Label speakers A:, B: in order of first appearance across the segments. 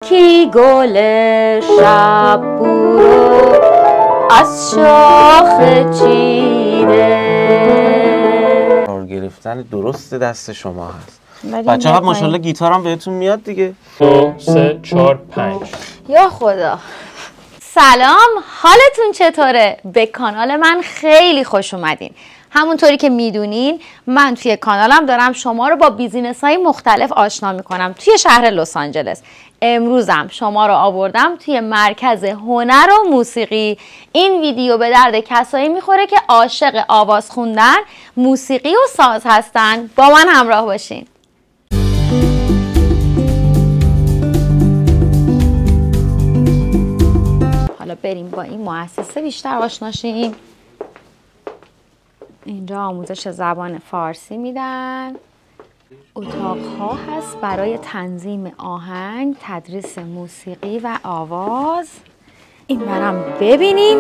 A: کی گل شب برو از شاخ چیده.
B: قرار گرفتن درست دست شما هست. بچه ها ماشاءالله گیتار هم بهتون میاد دیگه.
C: 2 3 4 5.
A: یا خدا. سلام، حالتون چطوره؟ به کانال من خیلی خوش اومدین. همونطوری که میدونین من توی کانالم دارم شما رو با بیزینس های مختلف آشنا میکنم توی شهر لس آنجلس. امروزم شما رو آوردم توی مرکز هنر و موسیقی. این ویدیو به درد کسایی میخوره که عاشق آواز خوندن، موسیقی و ساز هستن. با من همراه باشین. حالا بریم با این مؤسسه بیشتر آشنا شیم. اینجا آموزش زبان فارسی میدن. اتاق‌ها هست برای تنظیم آهنگ، تدریس موسیقی و آواز. این برام ببینیم.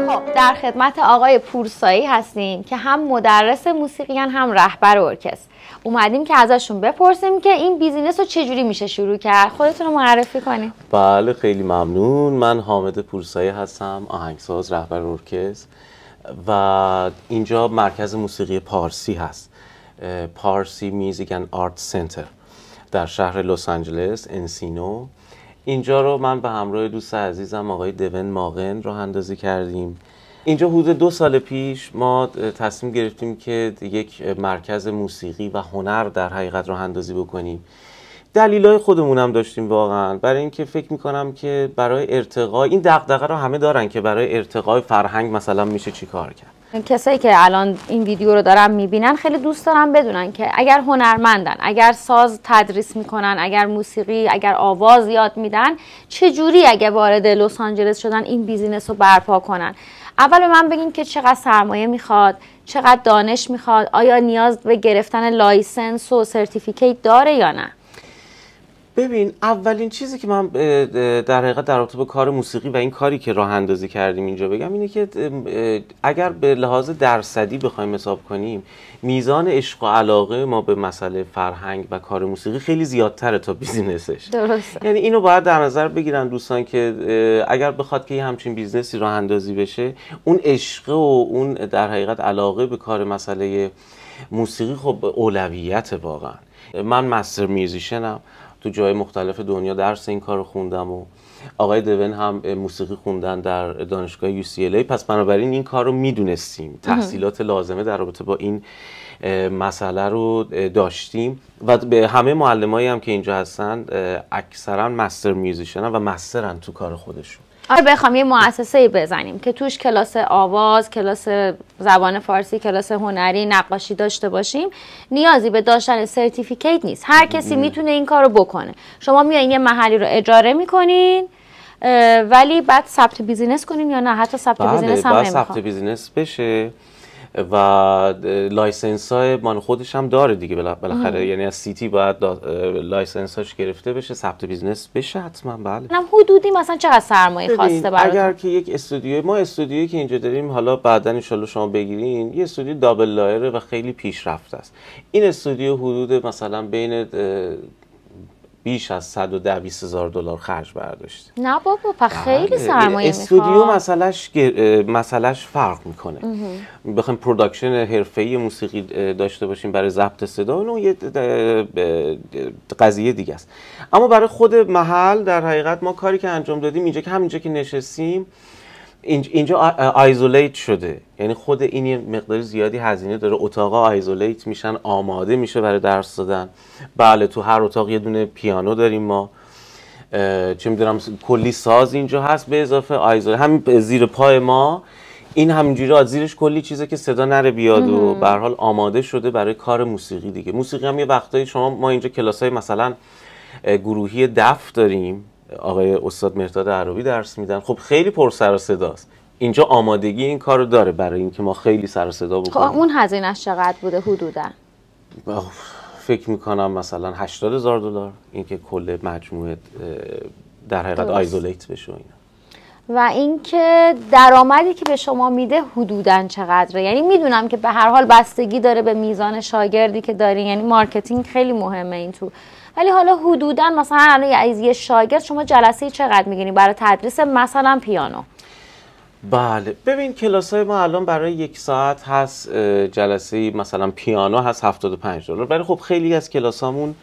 A: خب در خدمت آقای پورسایی هستیم که هم مدرس موسیقی هم رهبر ارکستر. اومدیم که ازشون بپرسیم که این بیزینس رو چجوری میشه شروع کرد. خودتون رو معرفی کنیم.
B: بله خیلی ممنون. من حامد پورسایی هستم، آهنگساز، رهبر ارکستر و اینجا مرکز موسیقی پارسی هست، پارسی میوزیک اند آرت سنتر در شهر لس آنجلس، انسینو. اینجا رو من به همراه دوست عزیزم آقای دوین ماغن راه اندازی کردیم. اینجا حدود 2 سال پیش ما تصمیم گرفتیم که یک مرکز موسیقی و هنر در حقیقت راه اندازی بکنیم. دلایل خودمون هم داشتیم واقعا، برای اینکه فکر میکنم که برای ارتقای این دغدغه رو همه دارن که برای ارتقای فرهنگ مثلا میشه چی کار کرد.
A: کسایی که الان این ویدیو رو دارن میبینن خیلی دوست دارن بدونن که اگر هنرمندن، اگر ساز تدریس میکنن، اگر موسیقی، اگر آواز یاد میدن، چجوری اگه وارد لس آنجلس شدن این بیزینس رو برپا کنن. اول به من بگین که چقدر سرمایه میخواد، چقدر دانش میخواد، آیا نیاز به گرفتن لایسنس و سرتیفیکیت داره یا نه؟
B: ببین، اولین چیزی که من در حقیقت در رابطه با کار موسیقی و این کاری که راه اندازی کردیم اینجا بگم اینه که اگر به لحاظ درصدی بخوایم حساب کنیم، میزان عشق و علاقه ما به مسئله فرهنگ و کار موسیقی خیلی زیادتره تا بیزینسش.
A: درسته.
B: یعنی اینو باید در نظر بگیرن دوستان که اگر بخواد که همچین بیزنسی راه اندازی بشه، اون عشق و اون در حقیقت علاقه به کار مسئله موسیقی خب اولویت واقعا. من مستر میوزیشنم، تو جای مختلف دنیا درس این کار رو خوندم و آقای دوین هم موسیقی خوندن در دانشگاه UCLA. پس بنابراین این کار رو میدونستیم، تحصیلات لازمه در رابطه با این مسئله رو داشتیم و به همه معلمایی هم که اینجا هستن اکثرا مستر میوزیشن و مسترن تو کار خودشون.
A: آره، بخوام یه مؤسسه‌ای بزنیم که توش کلاس آواز، کلاس زبان فارسی، کلاس هنری، نقاشی داشته باشیم، نیازی به داشتن سرتیفیکیت نیست. هر کسی میتونه این کارو بکنه. شما میایین یه محلی رو اجاره میکنین، ولی بعد ثبت بیزینس کنین یا نه؟ حتی ثبت بیزینس هم نمیخواد.
B: ثبت بیزینس بشه و لایسنس های من خودش هم داره دیگه بالاخره. یعنی از سیتی باید لایسنس هاش گرفته بشه، ثبت بیزنس بشه حتما. بله.
A: حدودی مثلا چقدر سرمایه خواسته براتون؟
B: اگر که یک استودیو، ما استودیویی که اینجا داریم، حالا بعدا ان شاء الله شما بگیرین، یه استودیو دابل لایره و خیلی پیشرفته است. این استودیو حدود مثلا بین بیش از 120 هزار دلار خرج برداشت.
A: نه بابا، پس خیلی سرمایه
B: استودیو مسئلهش فرق میکنه. بخوایم پروداکشن حرفه‌ای موسیقی داشته باشیم برای ضبط صدا، اون یه قضیه دیگه است. اما برای خود محل در حقیقت ما کاری که انجام دادیم اینجا که همینجا که نشستیم، اینجا آیزولیت شده. یعنی خود این یه مقدار زیادی هزینه داره. اتاقا آیزولیت میشن، آماده میشه برای درس دادن. بله، تو هر اتاق یه دونه پیانو داریم ما، چه میدونم کلی ساز اینجا هست به اضافه آیزولیت. همین زیر پای ما این همینجوری از زیرش کلی چیزه که صدا نره بیاد و به هر حال آماده شده برای کار موسیقی دیگه. موسیقی هم یه وقتایی ما اینجا کلاسای مثلا گروهی دف داریم، آقای استاد مهرداد عربی درس میدن. خب خیلی پر سر و صداست. اینجا آمادگی این کارو داره برای اینکه ما خیلی سر و صدا بکنیم.
A: خب اون هزینه‌اش چقدر بوده حدوداً؟
B: فکر میکنم مثلا 80 هزار دلار، اینکه کل مجموعه در حقیقت آیزولیت بشه اینا.
A: و اینکه درآمدی که به شما میده حدوداً چقدره. یعنی میدونم که به هر حال بستگی داره به میزان شاگردی که داری، یعنی مارکتینگ خیلی مهمه این تو، ولی حالا حدوداً مثلا از یه شاگرد شما جلسه چقدر میگیرین برای تدریس مثلا پیانو؟
B: بله ببین کلاسای ما الان برای 1 ساعت هست جلسه مثلا پیانو هست $75، ولی خب خیلی از کلاسامون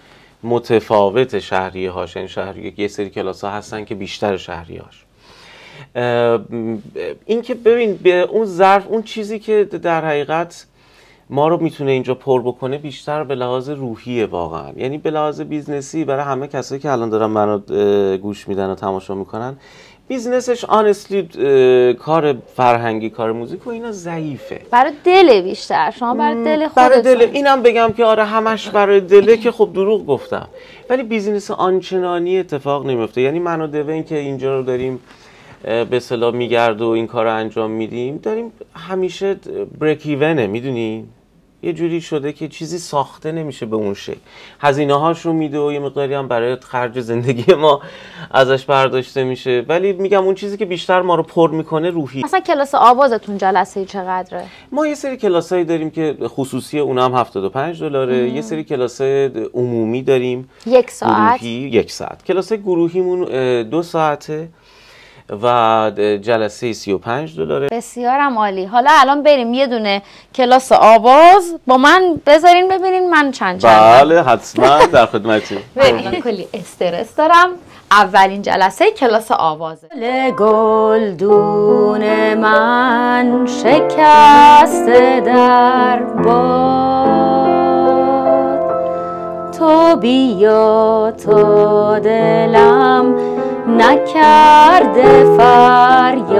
B: متفاوت شهریه هاش، یعنی شهریه یه سری کلاس ها هستن که بیشتر شهریه هاش. این که ببین به اون ظرف، اون چیزی که در حقیقت ما رو میتونه اینجا پر بکنه بیشتر به لحاظ روحیه واقعا، یعنی به لحاظ بیزنسی برای همه کسایی که الان دارن منو گوش میدن و تماشا میکنن، بیزنسش آنستلی کار فرهنگی، کار موزیک و اینا ضعیفه.
A: برای دل بیشتر، شما برای دل خودتون.
B: برای دل اینم بگم که آره همش برای دله که خب دروغ گفتم، ولی بیزنس آنچنانی اتفاق نمیفته. یعنی من و دوین که اینجا رو داریم به اصطلاح میگرد و این کار رو انجام میدیم، داریم همیشه بریک ایونه، میدونی یه جوری شده که چیزی ساخته نمیشه به اون شکل، هزینه هاش رو میده و یه مقداری هم برای خرج زندگی ما ازش برداشته میشه، ولی میگم اون چیزی که بیشتر ما رو پر میکنه روحی.
A: مثلا کلاس آوازتون جلسه چقدره؟
B: ما یه سری کلاسایی داریم که خصوصی، اونم هم $75. یه سری کلاسای عمومی داریم
A: 1 ساعت
B: گروهی 1 ساعت. کلاسای گروهیمون 2 ساعته و جلسه $35.
A: بسیارم عالی. حالا الان بریم یه دونه کلاس آواز با من بذارین ببینین من چند
B: بله حتما در خدمتیم.
A: بریم. کلی استرس دارم. اولین جلسه کلاس آوازه. گلدون من شکسته در باد، تو بیا تا دلم نکرده فریاد،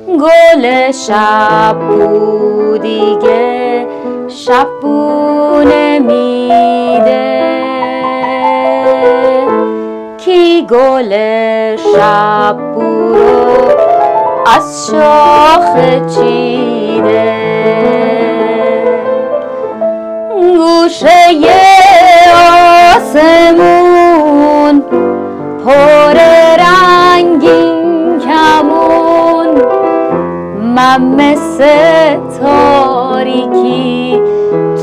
A: گل شب بو دیگه شب بو نمیده، کی گل شب بو رو از شاخ چیده، گوشه آسمون پر رنگین کمون، من مثل تاریکی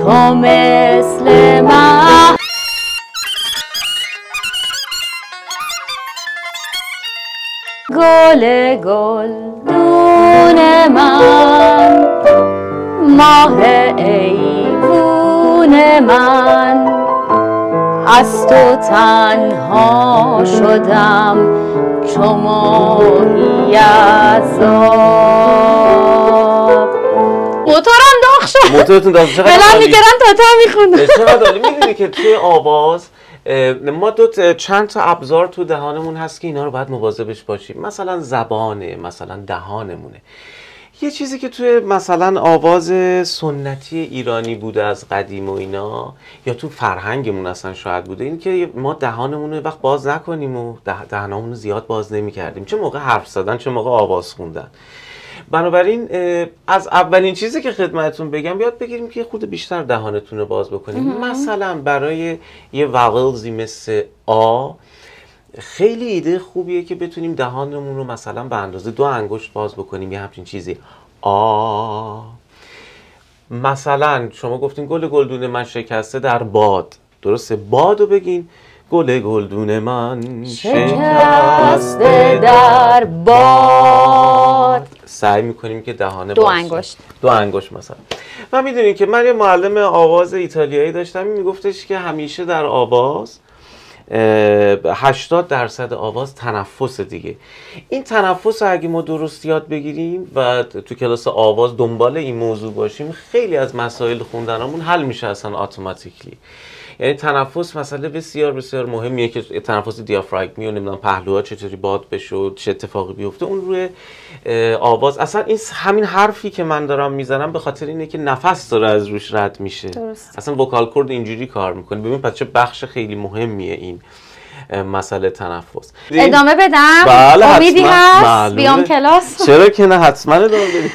A: تو مثل من. گل گلدون من، ماه ایوون من، از تو تنها شدم چو ماهی از آب. موتورم داغ شد.
B: موتورتون داغ شد.
A: بلند میکردم تا میخوندم.
B: چقدر عالی. میدونی که توی آواز ما چند تا ابزار تو دهانمون هست که اینا رو باید مواظبش باشیم. مثلا زبانه، مثلا دهانمونه. یه چیزی که توی مثلا آواز سنتی ایرانی بوده از قدیم و اینا، یا تو فرهنگمون اصلا شاید بوده، این که ما دهانمون رو وقت باز نکنیم و دهانمون رو زیاد باز نمی کردیم، چه موقع حرف زدن چه موقع آواز خوندن. بنابراین از اولین چیزی که خدمتتون بگم یاد بگیریم که خود بیشتر دهانتون رو باز بکنیم. مثلا برای یه وولزی مثل آ خیلی ایده خوبیه که بتونیم دهانمون رو مثلا به اندازه 2 انگشت باز بکنیم، یه همچین چیزی. آ مثلا شما گفتین گل گلدون من شکسته در باد، درسته؟ بادو بگین گل گلدون من شکسته در باد. سعی میکنیم که دهانه
A: 2 انگشت
B: 2 انگشت مثلا. و میدونین که من یه معلم آواز ایتالیایی داشتم، میگفتش که همیشه در آواز 80% آواز تنفس دیگه. این تنفس رو اگه ما درست یاد بگیریم و تو کلاس آواز دنبال این موضوع باشیم، خیلی از مسائل خوندنمون حل میشه اصلا اتوماتیکلی. یعنی تنفس مسئله بسیار بسیار مهمیه که تنفس دیافراگمی و نمیدونم پهلوها چطوری باد بشه، چه اتفاقی بیفته اون روی آواز. اصلا این همین حرفی که من دارم میزنم به خاطر اینه که نفس داره از روش رد میشه.
A: درست.
B: اصلا وکال کورد اینجوری کار میکنه. ببین پس چه بخش خیلی مهمیه این مسئله تنفس.
A: ادامه بدم؟
B: بله
A: امیدی هست
B: معلومه.
A: بیام کلاس؟
B: چرا که نه، حتما ادامه بدید.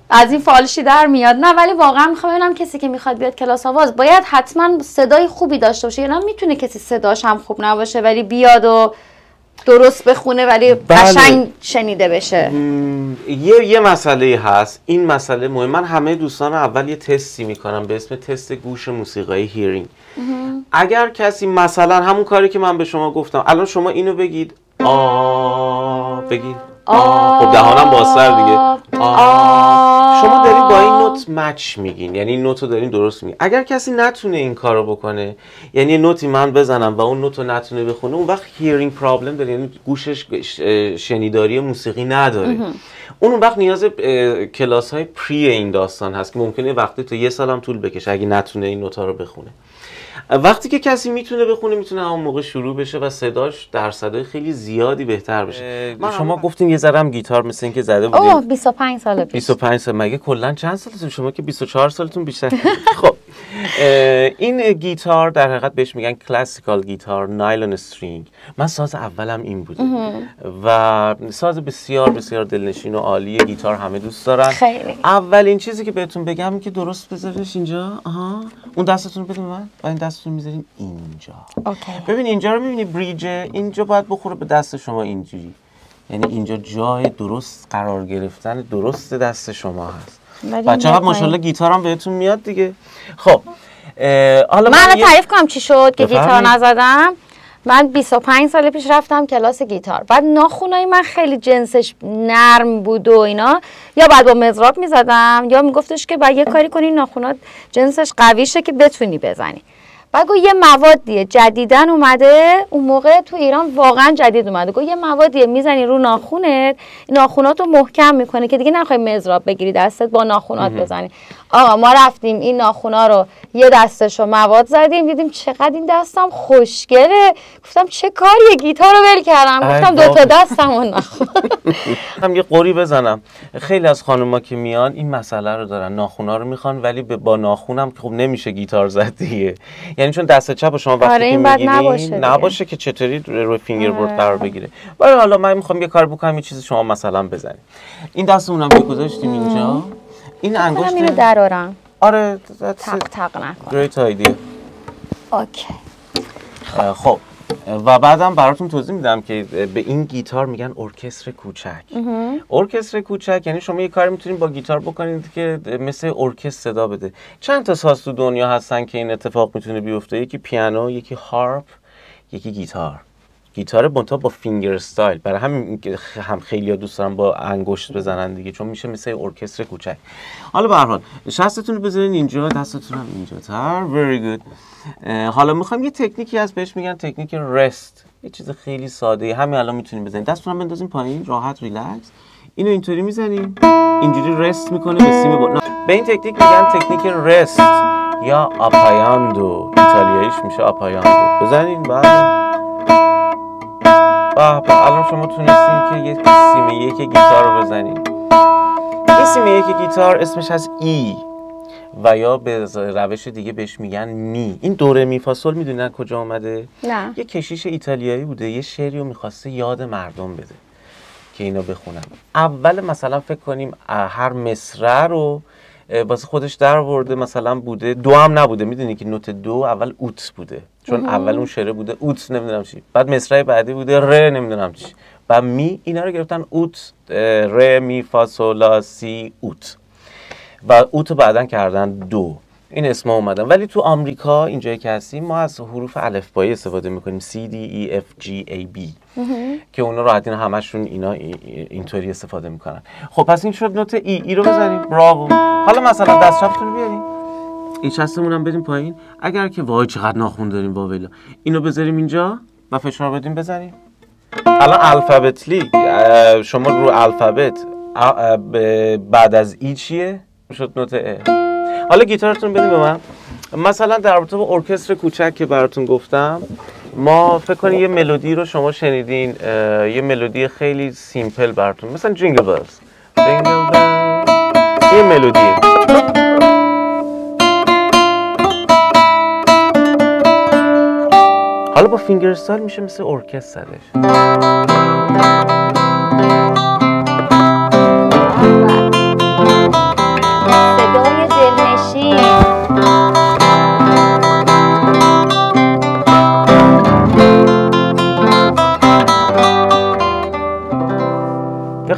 A: از این فالشی در میاد. نه ولی واقعا میخوام ببینم کسی که میخواد بیاد کلاس آواز باید حتما صدای خوبی داشته باشه، یا نه میتونه کسی صداش هم خوب نباشه ولی بیاد و درست بخونه ولی
B: بله.
A: قشنگ شنیده بشه.
B: یه مسئله هست، این مسئله مهم. من همه دوستان اول یه تستی میکنم به اسم تست گوش موسیقایی هیرینگ. اگر کسی مثلا همون کاری که من به شما گفتم، الان شما اینو بگید بگید خب دهانم بازتر دیگه. شما دارین با این نوت مچ میگین، یعنی این نوت رو دارین درست میگین. اگر کسی نتونه این کارو بکنه، یعنی نوتی من بزنم و اون نوت رو نتونه بخونه، اون وقت هیرینگ پرابلم داره، یعنی گوشش شنیداری موسیقی نداره. اون وقت نیاز کلاس های پری این داستان هست که ممکنه وقتی تا یه سال هم طول بکشه اگه نتونه این نوتا رو بخونه. وقتی که کسی میتونه بخونه، میتونه همون موقع شروع بشه و صداش درصدای خیلی زیادی بهتر بشه. شما گفتین یه ذره هم گیتار مثل این که زده بودین.
A: 25 سال پیش.
B: 25 سال. مگه کلا چند سالتون؟ شما که 24 سالتون بیشتر. خب این گیتار در حقیقت بهش میگن کلاسیکال گیتار نایلون استرینگ. من ساز اولم این بوده و ساز بسیار بسیار دلنشین و عالی. گیتار همه دوست دارن.
A: خیلی.
B: اولین چیزی که بهتون بگم که درست بذارش اینجا. اون دستتون رو بده من. و این دستتون میذارین اینجا.
A: اوکی.
B: ببین اینجا رو میبینی بریج، اینجا باید بخوره به دست شما اینجوری. یعنی اینجا جای درست قرار گرفتن درست دست شما هست. بچه‌ها ماشاءالله گیتارم بهتون میاد دیگه. خب حالا
A: من تعریف کنم چی شد که گیتار نزدم. من 25 سال پیش رفتم کلاس گیتار. بعد ناخونای من خیلی جنسش نرم بود و اینا، یا بعد با مضراب میزدم یا میگفتش که بعد یه کاری کنی ناخونات جنسش قوی شه که بتونی بزنی. بعد گفت یه موادیه جدیدن اومده، اون موقع تو ایران واقعا جدید اومده، گفت یه موادیه میزنی رو ناخونت، ناخوناتو محکم میکنه که دیگه نخوای مضراب بگیری دستت با ناخونات بزنی. آقا ما رفتیم این ناخونا رو یه دستشو مواد زدیم، دیدیم چقدر این دستم خوشگله. گفتم چه کاریه، گیتار رو ول کردم. گفتم دو تا دستم اون ناخون.
B: هم یه قوری بزنم. خیلی از خانوما که میان این مسئله رو دارن، ناخونا رو میخوان ولی با ناخونم خب نمیشه گیتار زد دیگه. یعنی چون دست چپ شما وقتی که میگیرین نباشه که چطوری روی فینگر بورد قرار بگیره. ولی حالا من میخوام یه کار بکنم، یه چیزی شما مثلا بزنید. این دستمونم که گذاشتیم اینجا، این انگشت
A: اینو درارم.
B: آره
A: تق نکن.
B: گریت ایدیا.
A: اوکی.
B: خب و بعدم براتون توضیح میدم که به این گیتار میگن ارکستر کوچک. ارکستر کوچک یعنی شما یه کاری میتونید با گیتار بکنید که مثل ارکستر صدا بده. چند تا ساز تو دنیا هستن که این اتفاق میتونه بیفته؟ یکی پیانو، یکی هارپ، یکی گیتار. گیتار بنتا با فینگر استایل، برای همین هم خیلی‌ها دوست دارن با انگشت بزنن دیگه، چون میشه مثل ارکستر کوچک. حالا به هر حال شستتون رو بذارین اینجا، دستتون هم اینجا تر. very good. حالا میخوام یه تکنیکی هست بهش میگن تکنیک رست. یه چیز خیلی ساده، همین الان میتونین بزنین. دستتون هم بندازین پایین، راحت ریلکس. اینو اینطوری میزنین، اینجوری رست میکنه به سیم با. به این تکنیک میگن تکنیک رست یا آپایاندو. ایتالیاییش میشه آپایاندو. بزنین بعد الان شما تونستین که یک سیم یک گیتار رو بزنین. این سیم یک گیتار اسمش هست ای و یا به روش دیگه بهش میگن می. این دوره می فا سول میدونن کجا آمده؟
A: نه.
B: یه کشیش ایتالیایی بوده، یه شعری رو میخواسته یاد مردم بده که اینو بخونن. اول مثلا فکر کنیم هر مصرع رو واسه خودش در آورده، مثلا بوده دو هم نبوده، میدونی که نوت دو اول اوت بوده چون اول اون شعر بوده اوت نمیدونم چی، بعد مصرع بعدی بوده ر نمیدونم چی، بعد می، اینا رو گرفتن اوت ر می فا سول لا سی اوت و اوت رو بعدن کردن دو. این اسما اومدن. ولی تو آمریکا اینجایی که هستیم ما از حروف الفبایی استفاده میکنیم C D E F G A B که اونا راحتین همشون اینا اینطوری استفاده میکنن. خب پس این شد نوت ای رو بزنیم. براو. حالا مثلا دست چپتون رو بیاریم، این چستمون هم بدیم پایین. اگر که وای چقدر ناخون داریم واویلا، اینو بذاریم اینجا و فشار بدیم بزنیم. الان الفابتلی شما رو الفابت بعد از ای چیه؟ شد نوت ا. حالا گیتارتون بدیم به من. مثلا در رابطه با ارکستر کوچک که براتون گفتم، ما فکر کنید یه ملودی رو شما شنیدین، یه ملودی خیلی سیمپل براتون، مثلا جینگل بلز. جینگل بلز یه ملودیه. حالا با فینگر استایل میشه مثل ارکستر زدش.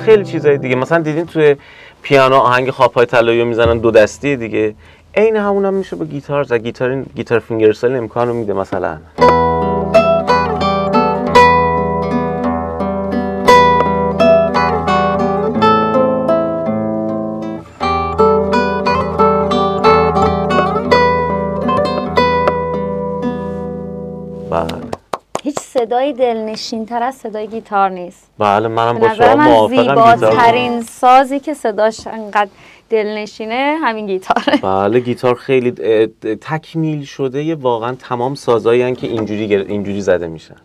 B: خیلی چیزای دیگه. مثلا دیدین توی پیانو آهنگ خواب‌های طلایی رو میزنن دو دستی دیگه، عین همون میشه با گیتار زد. گیتار فینگرسل امکانو میده مثلا.
A: هیچ صدای دلنشین‌تر از صدای گیتار نیست.
B: بله منم با شما موافقم.
A: زیباترین سازی که صداش انقدر دلنشینه همین گیتاره.
B: بله گیتار خیلی تکمیل شده واقعا تمام سازایی هستن که اینجوری زده میشن.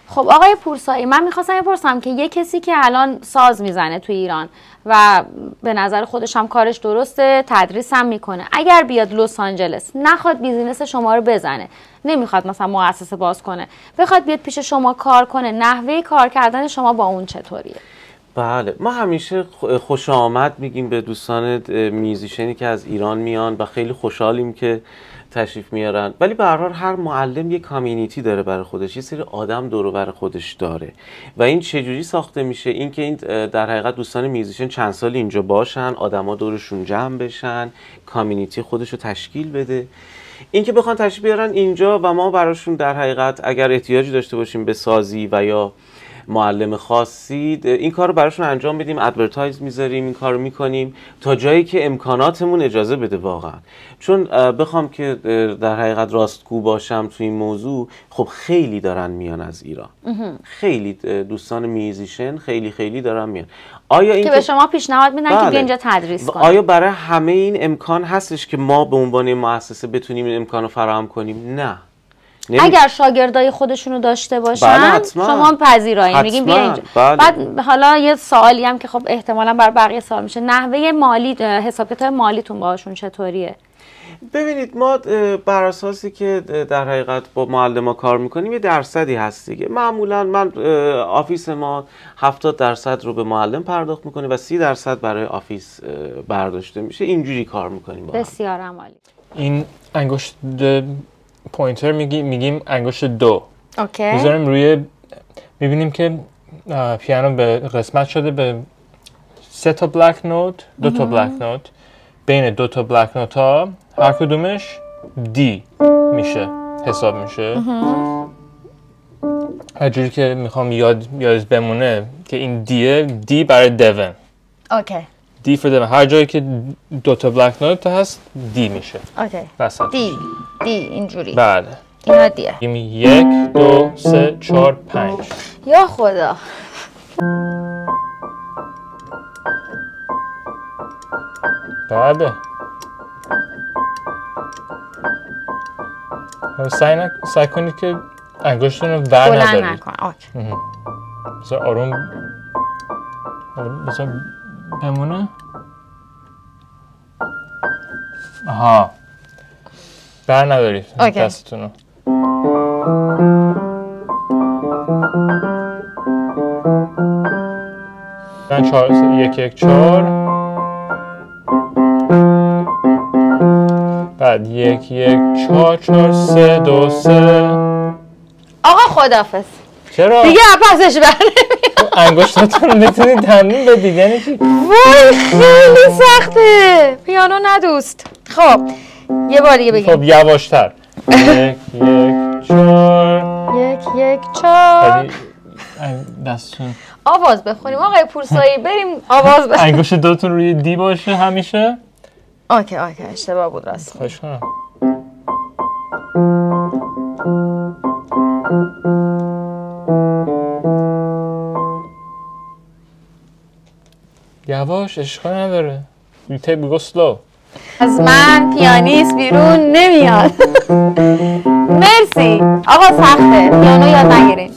A: خب آقای پورسایی، من میخواستم بپرسم که یه کسی که الان ساز میزنه توی ایران و به نظر خودش هم کارش درسته، تدریس هم میکنه، اگر بیاد لس آنجلس نخواد بیزینس شما رو بزنه، نمیخواد مثلا مؤسسه باز کنه، بخواد بیاد پیش شما کار کنه، نحوه کار کردن شما با اون چطوریه؟
B: بله ما همیشه خوش آمد میگیم به دوستان میوزیشنی که از ایران میان و خیلی خوشحالیم که تشریف میارن، ولی به هر حال هر معلم یک کامیونیتی داره برای خودش، یه سری آدم دور و بر خودش داره و این چجوری ساخته میشه؟ این که این در حقیقت دوستان میوزیشن چند سال اینجا باشن، آدما دورشون جمع بشن، کامیونیتی خودش رو تشکیل بده. این که بخوان تشریف بیارن اینجا و ما براشون در حقیقت اگر احتیاجی داشته باشیم به سازی و یا معلم خاصی این کار رو براشون انجام بدیم، ادورتایز میذاریم، این کار رو میکنیم تا جایی که امکاناتمون اجازه بده واقعا. چون بخوام که در حقیقت راستگو باشم تو این موضوع، خب خیلی دارن میان از ایران، خیلی دوستان میوزیشن خیلی دارن میان. آیا این
A: که به شما پیشنهاد میدن که بیا اینجا تدریس کنید؟
B: آیا برای همه این امکان هستش که ما به عنوان مؤسسه بتونیم این امکان رو فراهم کنیم؟ نه.
A: اگر شاگردای خودشونو داشته باشن شما پذیرایی میگیم بیا اینجا. بعد حالا یه سوالی هم که خب احتمالاً بر بقیه سوال میشه، نحوه مالی، حساب کتاب مالیتون باهاشون چطوریه؟
B: ببینید ما بر اساسی که در حقیقت با معلما کار میکنیم یه درصدی هست دیگه. معمولا من آفیس ما 70% رو به معلم پرداخت میکنه و 30% برای آفیس برداشته میشه، اینجوری کار میکنیم.
A: بسیار عالی.
C: این انگشت پوینتر میگیم انگشت دو.
A: اوکی.
C: میذاریم روی، میبینیم که پیانو به قسمت شده به 3 تا بلک نوت، 2 تا بلک نوت. بین 2 تا بلک نوت ها هر کدومش دی میشه، حساب میشه. هر جوری که میخوام یاد بمونه که این دیه، دی برای دیون.
A: اوکی.
C: دی فور دیون. هر جایی که 2 تا بلک نوت هست دی میشه.
A: اوکی.
C: وسط.
A: دی اینجوری.
C: بله.
A: اینا دیه.
C: 1 2 3 4 5.
A: یا خدا.
C: بله. سعی کنید که انگشتون رو بر ندارید.
A: بلند نکن. اوکی.
C: بذار آروم بذار بمونه. آها. بر ندارید دستتون رو. من 4 1 1 4. بعد 1 1 4 4 3 2 3.
A: آقا خداحافظ.
C: چرا؟
A: دیگه پسش بر نمیاد.
C: انگشتاتون میتونید تمرین بدید، یعنی چی؟
A: وای خیلی سخته. پیانو ندوست. خب یه بار دیگه بگیم.
C: خب یواشتر. 1 1 4.
A: 1 1 4.
C: دستتون
A: آواز بخونیم آقای پورسایی، بریم آواز بخونیم.
C: انگشت دوتون روی دی باشه همیشه.
A: اوکی اشتباه بود راست.
C: خواهش کنم. یواش، اشکال نداره. بگو سلو.
A: از من پیانیست بیرون نمیاد. مرسی. آقا سخته، پیانو یاد نگیرین.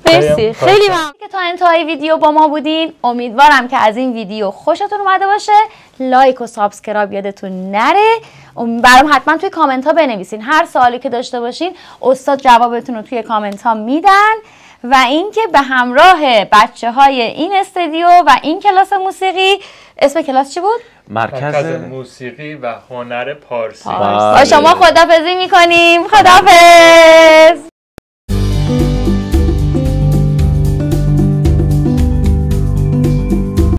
A: مرسی، خیلی ممنون که تا انتهای ویدیو با ما بودین. امیدوارم که از این ویدیو خوشتون اومده باشه. لایک و سابسکرایب یادتون نره. برام حتما توی کامنت ها بنویسین، هر سوالی که داشته باشین استاد جوابتون رو توی کامنت ها میدن. و اینکه به همراه بچه های این استودیو و این کلاس موسیقی، اسم کلاس چی بود؟
C: مرکز موسیقی و هنر پارسی.
A: با شما خداحافظی میکنیم. خداحافظ.